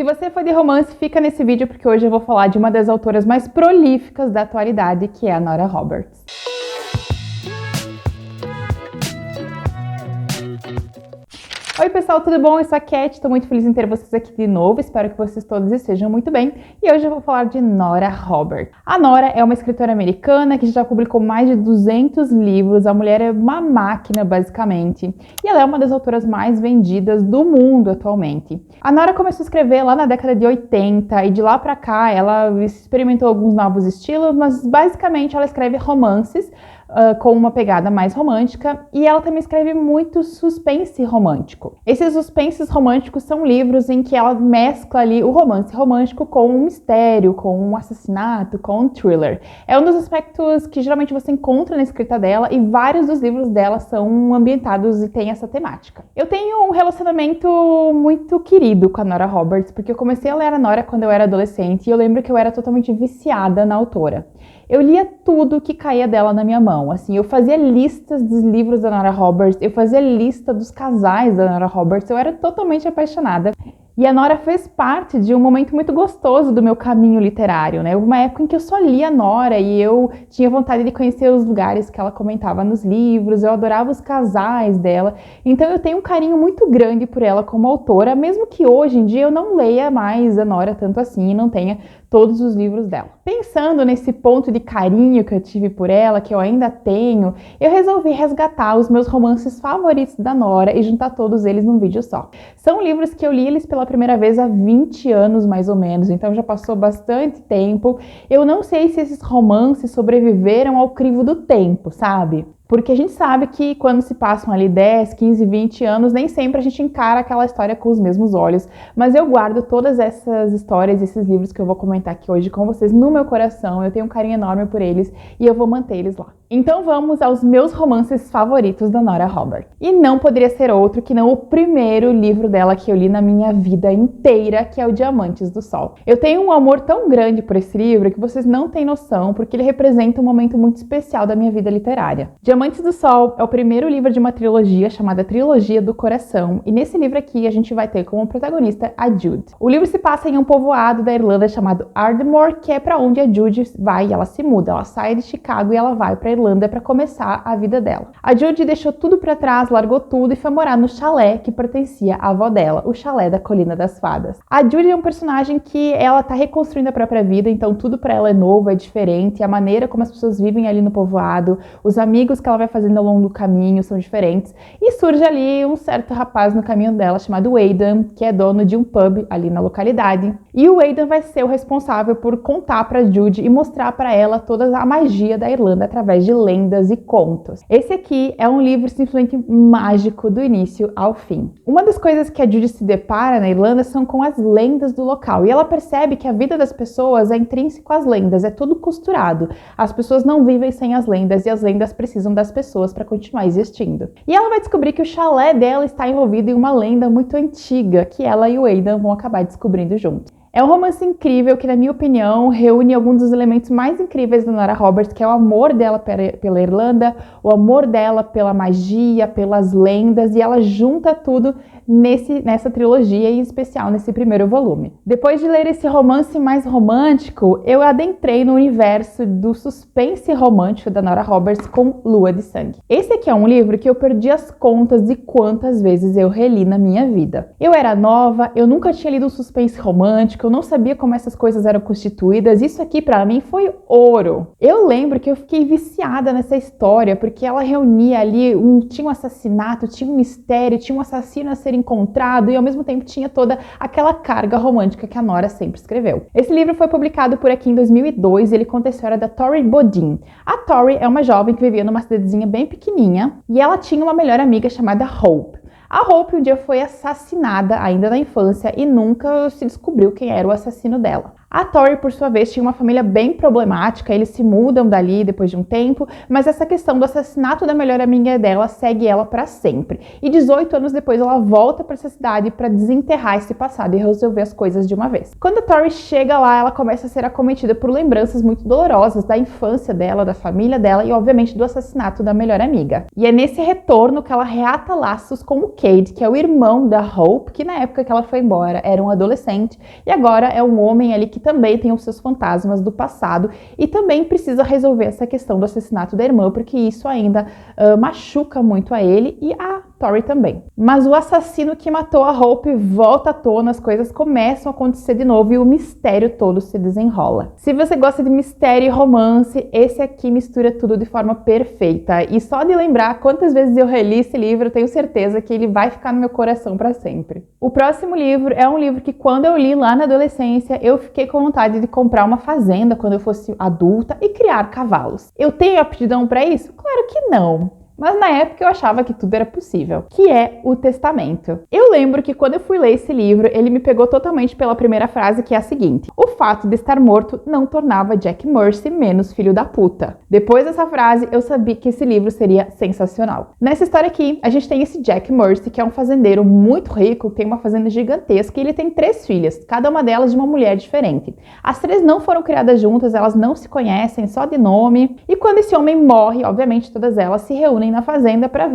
Se você for de romance, fica nesse vídeo porque hoje eu vou falar de uma das autoras mais prolíficas da atualidade, que é a Nora Roberts. Oi pessoal, tudo bom? Eu sou a Cat, estou muito feliz em ter vocês aqui de novo, espero que vocês todos estejam muito bem. E hoje eu vou falar de Nora Roberts. A Nora é uma escritora americana que já publicou mais de 200 livros, a mulher é uma máquina basicamente. E ela é uma das autoras mais vendidas do mundo atualmente. A Nora começou a escrever lá na década de 80 e de lá pra cá ela experimentou alguns novos estilos, mas basicamente ela escreve romances, com uma pegada mais romântica, e ela também escreve muito suspense romântico. Esses suspenses românticos são livros em que ela mescla ali o romance romântico com um mistério, com um assassinato, com um thriller. É um dos aspectos que geralmente você encontra na escrita dela, e vários dos livros dela são ambientados e têm essa temática. Eu tenho um relacionamento muito querido com a Nora Roberts, porque eu comecei a ler a Nora quando eu era adolescente, e eu lembro que eu era totalmente viciada na autora. Eu lia tudo que caía dela na minha mão, assim, eu fazia listas dos livros da Nora Roberts, eu fazia lista dos casais da Nora Roberts, eu era totalmente apaixonada. E a Nora fez parte de um momento muito gostoso do meu caminho literário, né? Uma época em que eu só lia a Nora e eu tinha vontade de conhecer os lugares que ela comentava nos livros, eu adorava os casais dela. Então eu tenho um carinho muito grande por ela como autora, mesmo que hoje em dia eu não leia mais a Nora tanto assim e não tenha todos os livros dela. Pensando nesse ponto de carinho que eu tive por ela, que eu ainda tenho, eu resolvi resgatar os meus romances favoritos da Nora e juntar todos eles num vídeo só. São livros que eu li eles pela primeira vez há 20 anos mais ou menos, então já passou bastante tempo. Eu não sei se esses romances sobreviveram ao crivo do tempo, sabe? Porque a gente sabe que quando se passam ali 10, 15, 20 anos, nem sempre a gente encara aquela história com os mesmos olhos. Mas eu guardo todas essas histórias, esses livros que eu vou comentar aqui hoje com vocês no meu coração. Eu tenho um carinho enorme por eles e eu vou manter eles lá. Então vamos aos meus romances favoritos da Nora Roberts. E não poderia ser outro que não o primeiro livro dela que eu li na minha vida inteira, que é o Diamantes do Sol. Eu tenho um amor tão grande por esse livro que vocês não têm noção, porque ele representa um momento muito especial da minha vida literária. Diamantes do Sol é o primeiro livro de uma trilogia chamada Trilogia do Coração, e nesse livro aqui a gente vai ter como protagonista a Jude. O livro se passa em um povoado da Irlanda chamado Ardmore, que é para onde a Jude vai, ela se muda, ela sai de Chicago e ela vai para Irlanda para começar a vida dela. A Jude deixou tudo para trás, largou tudo e foi morar no chalé que pertencia à avó dela, o chalé da Colina das Fadas. A Jude é um personagem que ela tá reconstruindo a própria vida, então tudo para ela é novo, é diferente, a maneira como as pessoas vivem ali no povoado, os amigos que ela vai fazendo ao longo do caminho são diferentes, e surge ali um certo rapaz no caminho dela chamado Aidan, que é dono de um pub ali na localidade, e o Aidan vai ser o responsável por contar para Jude e mostrar para ela toda a magia da Irlanda através de lendas e contos. Esse aqui é um livro simplesmente mágico do início ao fim. Uma das coisas que a Jude se depara na Irlanda são com as lendas do local, e ela percebe que a vida das pessoas é intrínseco às lendas, é tudo costurado. As pessoas não vivem sem as lendas e as lendas precisam das pessoas para continuar existindo. E ela vai descobrir que o chalé dela está envolvido em uma lenda muito antiga, que ela e o Aidan vão acabar descobrindo juntos. É um romance incrível que, na minha opinião, reúne alguns dos elementos mais incríveis da Nora Roberts, que é o amor dela pela Irlanda, o amor dela pela magia, pelas lendas, e ela junta tudo nessa trilogia, em especial nesse primeiro volume. Depois de ler esse romance mais romântico, eu adentrei no universo do suspense romântico da Nora Roberts com Lua de Sangue. Esse aqui é um livro que eu perdi as contas de quantas vezes eu reli na minha vida. Eu era nova, eu nunca tinha lido um suspense romântico, eu não sabia como essas coisas eram constituídas. Isso aqui pra mim foi ouro. Eu lembro que eu fiquei viciada nessa história, porque ela reunia ali, tinha um assassinato, tinha um mistério, tinha um assassino a ser encontrado e ao mesmo tempo tinha toda aquela carga romântica que a Nora sempre escreveu. Esse livro foi publicado por aqui em 2002 e ele conta a história da Tori Bodin. A Tori é uma jovem que vivia numa cidadezinha bem pequenininha e ela tinha uma melhor amiga chamada Hope. A Hope um dia foi assassinada ainda na infância e nunca se descobriu quem era o assassino dela. A Tori, por sua vez, tinha uma família bem problemática, eles se mudam dali depois de um tempo, mas essa questão do assassinato da melhor amiga dela segue ela para sempre. E 18 anos depois ela volta para essa cidade para desenterrar esse passado e resolver as coisas de uma vez. Quando a Tori chega lá, ela começa a ser acometida por lembranças muito dolorosas da infância dela, da família dela e, obviamente, do assassinato da melhor amiga. E é nesse retorno que ela reata laços com o Cade, que é o irmão da Hope, que na época que ela foi embora era um adolescente e agora é um homem ali que também tem os seus fantasmas do passado e também precisa resolver essa questão do assassinato da irmã, porque isso ainda machuca muito a ele e a Tori também. Mas o assassino que matou a Hope volta à tona, as coisas começam a acontecer de novo e o mistério todo se desenrola. Se você gosta de mistério e romance, esse aqui mistura tudo de forma perfeita. E só de lembrar quantas vezes eu reli esse livro, eu tenho certeza que ele vai ficar no meu coração para sempre. O próximo livro é um livro que quando eu li lá na adolescência, eu fiquei com vontade de comprar uma fazenda quando eu fosse adulta e criar cavalos. Eu tenho aptidão para isso? Claro que não. Mas na época eu achava que tudo era possível, que é o Testamento. Eu lembro que quando eu fui ler esse livro, ele me pegou totalmente pela primeira frase, que é a seguinte: o fato de estar morto não tornava Jack Mercy menos filho da puta. Depois dessa frase, eu sabia que esse livro seria sensacional. Nessa história aqui, a gente tem esse Jack Mercy, que é um fazendeiro muito rico, tem uma fazenda gigantesca e ele tem 3 filhas, cada uma delas de uma mulher diferente. As 3 não foram criadas juntas, elas não se conhecem, só de nome. E quando esse homem morre, obviamente todas elas se reúnem na fazenda para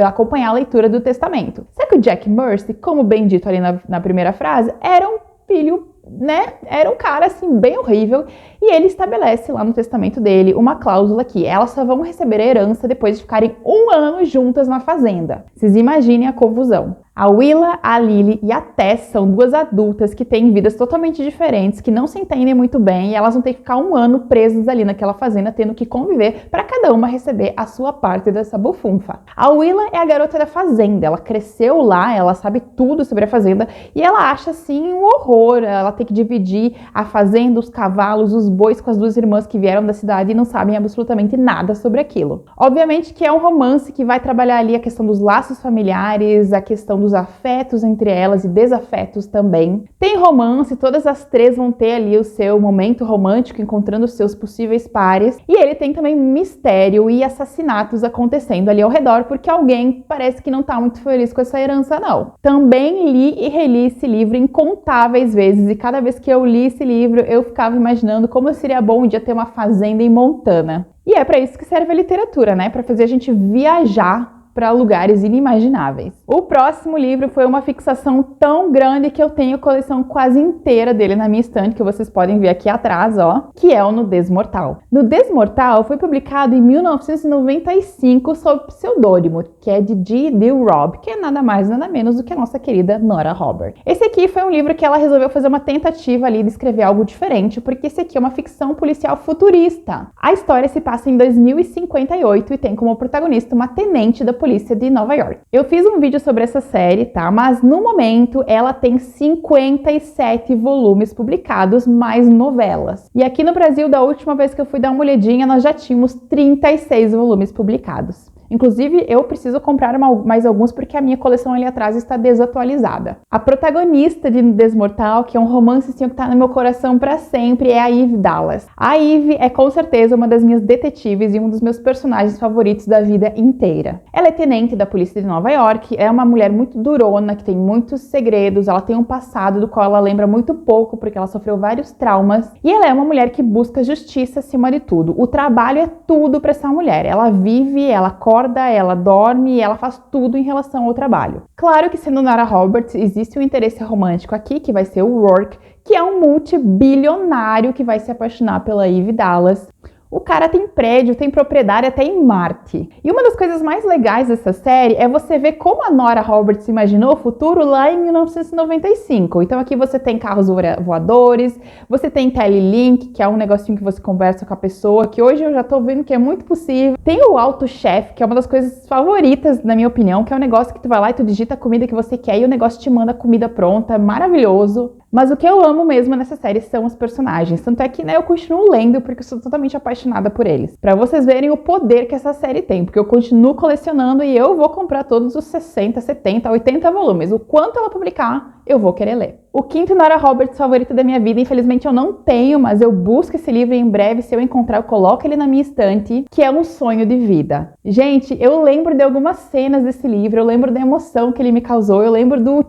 acompanhar a leitura do testamento. Só que o Jack Mercy, como bem dito ali na primeira frase, era um filho, né? Era um cara assim bem horrível e ele estabelece lá no testamento dele uma cláusula que elas só vão receber a herança depois de ficarem 1 ano juntas na fazenda. Vocês imaginem a confusão. A Willa, a Lily e a Tess são 2 adultas que têm vidas totalmente diferentes, que não se entendem muito bem e elas vão ter que ficar 1 ano presas ali naquela fazenda, tendo que conviver para cada uma receber a sua parte dessa bufunfa. A Willa é a garota da fazenda, ela cresceu lá, ela sabe tudo sobre a fazenda e ela acha assim um horror, ela tem que dividir a fazenda, os cavalos, os bois com as 2 irmãs que vieram da cidade e não sabem absolutamente nada sobre aquilo. Obviamente que é um romance que vai trabalhar ali a questão dos laços familiares, a questão dos afetos entre elas e desafetos também. Tem romance, todas as 3 vão ter ali o seu momento romântico, encontrando os seus possíveis pares. E ele tem também mistério e assassinatos acontecendo ali ao redor, porque alguém parece que não tá muito feliz com essa herança, não. Também li e reli esse livro incontáveis vezes, e cada vez que eu li esse livro, eu ficava imaginando como seria bom um dia ter uma fazenda em Montana. E é para isso que serve a literatura, né? Para fazer a gente viajar para lugares inimagináveis. O próximo livro foi uma fixação tão grande que eu tenho a coleção quase inteira dele na minha estante, que vocês podem ver aqui atrás, ó, que é o Nudez Mortal. Nudez Mortal foi publicado em 1995 sob pseudônimo, que é de G.D. Robb, que é nada mais nada menos do que a nossa querida Nora Robert. Esse aqui foi um livro que ela resolveu fazer uma tentativa ali de escrever algo diferente, porque esse aqui é uma ficção policial futurista. A história se passa em 2058 e tem como protagonista uma tenente da polícia de Nova York. Eu fiz um vídeo sobre essa série, tá? Mas no momento ela tem 57 volumes publicados, mais novelas. E aqui no Brasil, da última vez que eu fui dar uma olhadinha, nós já tínhamos 36 volumes publicados. Inclusive, eu preciso comprar mais alguns porque a minha coleção ali atrás está desatualizada. A protagonista de Nudez Mortal, que é um romance assim, que está no meu coração para sempre, é a Eve Dallas. A Eve é com certeza uma das minhas detetives e um dos meus personagens favoritos da vida inteira. Ela é tenente da polícia de Nova York, é uma mulher muito durona, que tem muitos segredos, ela tem um passado do qual ela lembra muito pouco porque ela sofreu vários traumas e ela é uma mulher que busca justiça acima de tudo. O trabalho é tudo para essa mulher. Ela vive, ela acorda, ela dorme e ela faz tudo em relação ao trabalho. Claro que sendo Nora Roberts, existe um interesse romântico aqui, que vai ser o Rourke, que é um multibilionário que vai se apaixonar pela Eve Dallas. O cara tem prédio, tem propriedade até em Marte. E uma das coisas mais legais dessa série é você ver como a Nora Roberts imaginou o futuro lá em 1995. Então aqui você tem carros voadores, você tem Telelink, que é um negocinho que você conversa com a pessoa, que hoje eu já tô vendo que é muito possível. Tem o AutoChef, que é uma das coisas favoritas, na minha opinião, que é um negócio que tu vai lá e tu digita a comida que você quer e o negócio te manda a comida pronta, maravilhoso. Mas o que eu amo mesmo nessa série são os personagens. Tanto é que, né, eu continuo lendo porque eu sou totalmente apaixonada por eles. Pra vocês verem o poder que essa série tem, porque eu continuo colecionando e eu vou comprar todos os 60, 70, 80 volumes. O quanto ela publicar, eu vou querer ler. O quinto Nora Roberts favorito da minha vida, infelizmente eu não tenho, mas eu busco esse livro e em breve, se eu encontrar, eu coloco ele na minha estante, que é Um Sonho de Vida. Gente, eu lembro de algumas cenas desse livro, eu lembro da emoção que ele me causou, eu lembro do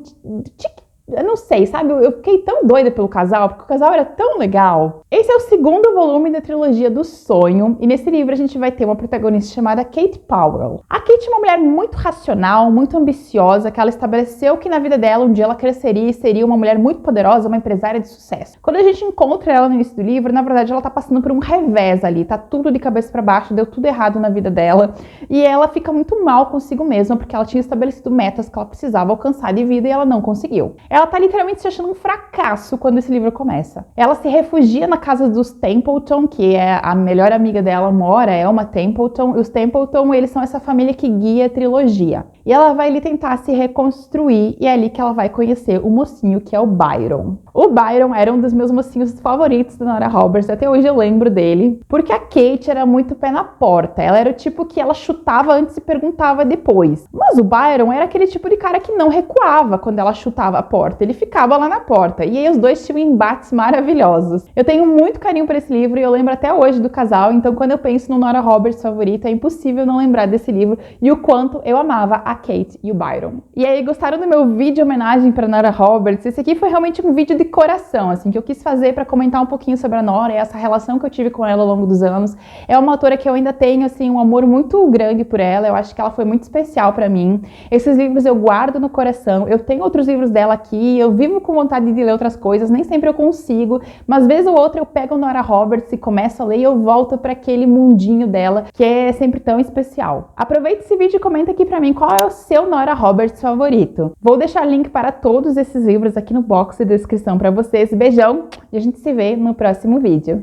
eu não sei, sabe? Eu fiquei tão doida pelo casal, porque o casal era tão legal. Esse é o segundo volume da trilogia do Sonho, e nesse livro a gente vai ter uma protagonista chamada Kate Powell. A Kate é uma mulher muito racional, muito ambiciosa, que ela estabeleceu que na vida dela um dia ela cresceria e seria uma mulher muito poderosa, uma empresária de sucesso. Quando a gente encontra ela no início do livro, na verdade ela tá passando por um revés ali, tá tudo de cabeça para baixo, deu tudo errado na vida dela, e ela fica muito mal consigo mesma, porque ela tinha estabelecido metas que ela precisava alcançar de vida e ela não conseguiu. Ela tá literalmente se achando um fracasso quando esse livro começa. Ela se refugia na casa dos Templeton, que é a melhor amiga dela mora, é uma Templeton, e os Templeton, eles são essa família que guia a trilogia. E ela vai ali tentar se reconstruir, e é ali que ela vai conhecer o mocinho, que é o Byron. O Byron era um dos meus mocinhos favoritos da Nora Roberts, até hoje eu lembro dele, porque a Kate era muito pé na porta, ela era o tipo que ela chutava antes e perguntava depois. Mas o Byron era aquele tipo de cara que não recuava quando ela chutava a porta, ele ficava lá na porta, e aí os dois tinham embates maravilhosos. Eu tenho muito carinho por esse livro, e eu lembro até hoje do casal, então quando eu penso no Nora Roberts favorito, é impossível não lembrar desse livro, e o quanto eu amava a Kate e o Byron. E aí, gostaram do meu vídeo de homenagem para Nora Roberts? Esse aqui foi realmente um vídeo de coração, assim, que eu quis fazer para comentar um pouquinho sobre a Nora e essa relação que eu tive com ela ao longo dos anos. É uma autora que eu ainda tenho, assim, um amor muito grande por ela, eu acho que ela foi muito especial para mim. Esses livros eu guardo no coração, eu tenho outros livros dela aqui, eu vivo com vontade de ler outras coisas, nem sempre eu consigo, mas vez ou outra eu pego Nora Roberts e começo a ler e eu volto para aquele mundinho dela, que é sempre tão especial. Aproveita esse vídeo e comenta aqui para mim qual é o seu Nora Roberts favorito. Vou deixar link para todos esses livros aqui no box de descrição para vocês. Beijão e a gente se vê no próximo vídeo.